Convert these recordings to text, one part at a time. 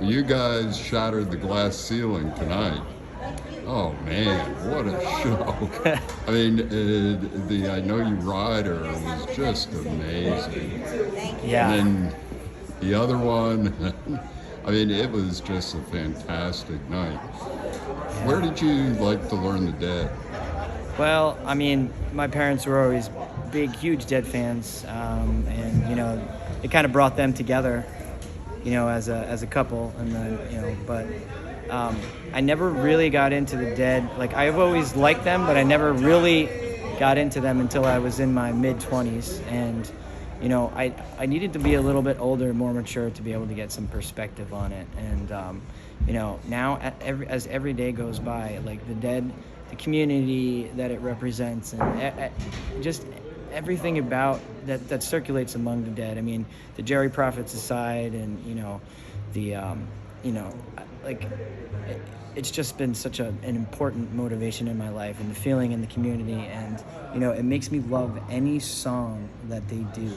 You guys shattered the glass ceiling tonight. Oh man, what a show! I mean, the I Know You Rider was just amazing, and Yeah. then the other one. I mean, it was just a fantastic night. Where Yeah. did you like to learn the Dead? Well, I mean, my parents were always big, huge Dead fans, and it kind of brought them together, as a couple, and then but I never really got into the Dead. Like I've always liked them, but I never really got into them until I was in my mid 20s, and I needed to be a little bit older, more mature to be able to get some perspective on it, and now as every day goes by, like the Dead, the community that it represents, and just everything about that circulates among the Dead. I mean, the Jerry Prophets aside, and the like it's just been such an important motivation in my life, and the feeling in the community, and it makes me love any song that they do,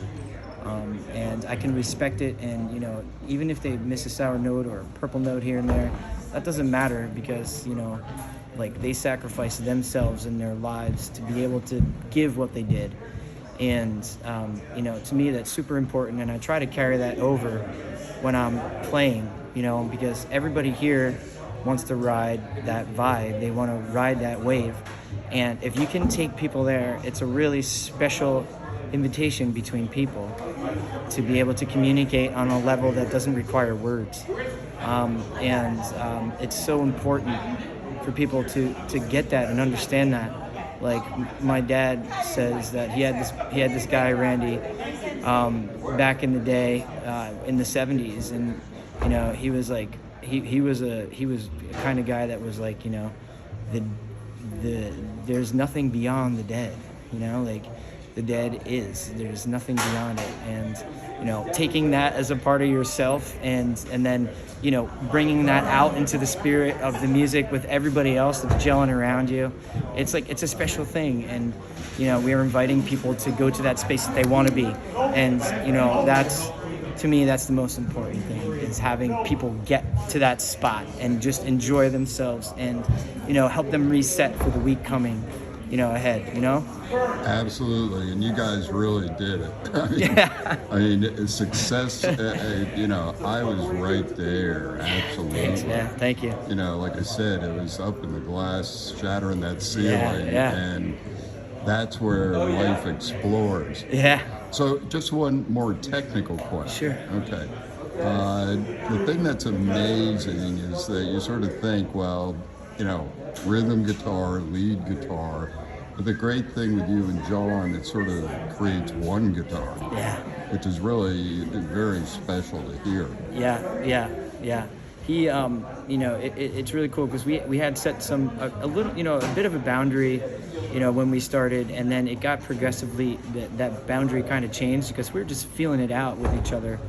and I can respect it, and even if they miss a sour note or a purple note here and there, that doesn't matter, because like they sacrificed themselves and their lives to be able to give what they did, and to me that's super important, and I try to carry that over when I'm playing, because everybody here wants to ride that vibe. They want to ride that wave. And if you can take people there, it's a really special invitation between people to be able to communicate on a level that doesn't require words. It's so important for people to get that and understand that. Like my dad says that he had this guy, Randy, back in the day, in the 70s, and he was like he was a kind of guy that was like, the there's nothing beyond the Dead, like the Dead there's nothing beyond it, and taking that as a part of yourself, and then bringing that out into the spirit of the music with everybody else that's gelling around you. It's like it's a special thing, and we are inviting people to go to that space that they want to be, and that's, to me, that's the most important thing, is having people get to that spot and just enjoy themselves, and help them reset for the week coming ahead. Absolutely, and you guys really did it. Yeah. I mean, success. I was right there. Absolutely. Thanks, man. Thank you. Like I said, it was up in the glass, shattering that ceiling, Yeah. and that's where life explores. Yeah. So, just one more technical question. Sure. Okay. The thing that's amazing is that you sort of think, well, rhythm guitar, lead guitar. But the great thing with you and John, it sort of creates one guitar. Yeah. Which is really very special to hear. Yeah. He, it's really cool, because we had set a little, a bit of a boundary, when we started, and then it got progressively, that boundary kind of changed, because we were just feeling it out with each other.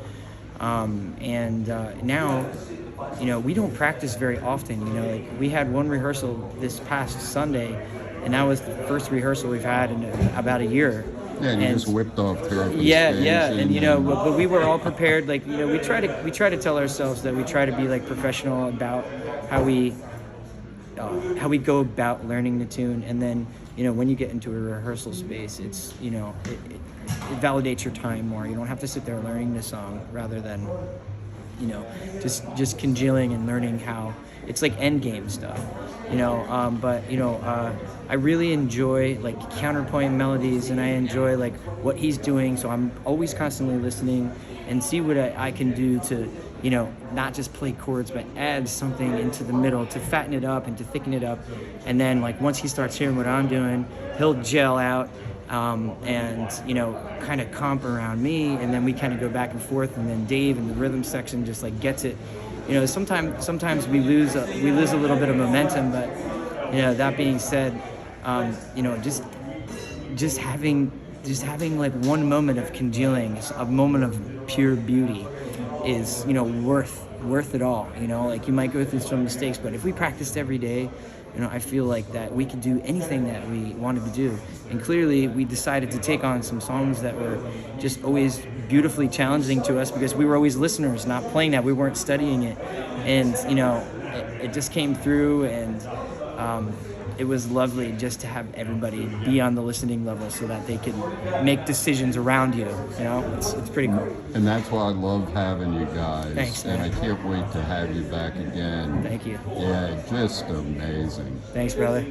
Now, we don't practice very often, like we had one rehearsal this past Sunday, and that was the first rehearsal we've had in about a year. Yeah, and you just whipped off therapy. Yeah, and but we were all prepared. Like, we try to tell ourselves that we try to be like professional about how we go about learning the tune, and then when you get into a rehearsal space, it's it validates your time more. You don't have to sit there learning the song, rather than just congealing and learning how it's like end game stuff. I really enjoy like counterpoint melodies, and I enjoy like what he's doing, so I'm always constantly listening and see what I can do to not just play chords, but add something into the middle to fatten it up and to thicken it up. And then like once he starts hearing what I'm doing, he'll gel out, and kind of comp around me, and then we kind of go back and forth, and then Dave in the rhythm section just like gets it. Sometimes we lose a little bit of momentum, but that being said, just having like one moment of congealing, a moment of pure beauty, is worth it all. Like you might go through some mistakes, but if we practiced every day, I feel like that we could do anything that we wanted to do. And clearly we decided to take on some songs that were just always beautifully challenging to us because we were always listeners, not playing that. We weren't studying it. And, it just came through, and it was lovely just to have everybody be on the listening level so that they could make decisions around you. It's pretty cool. And that's why I love having you guys. Thanks, man. And I can't wait to have you back again. Thank you. Yeah, just amazing. Thanks, brother.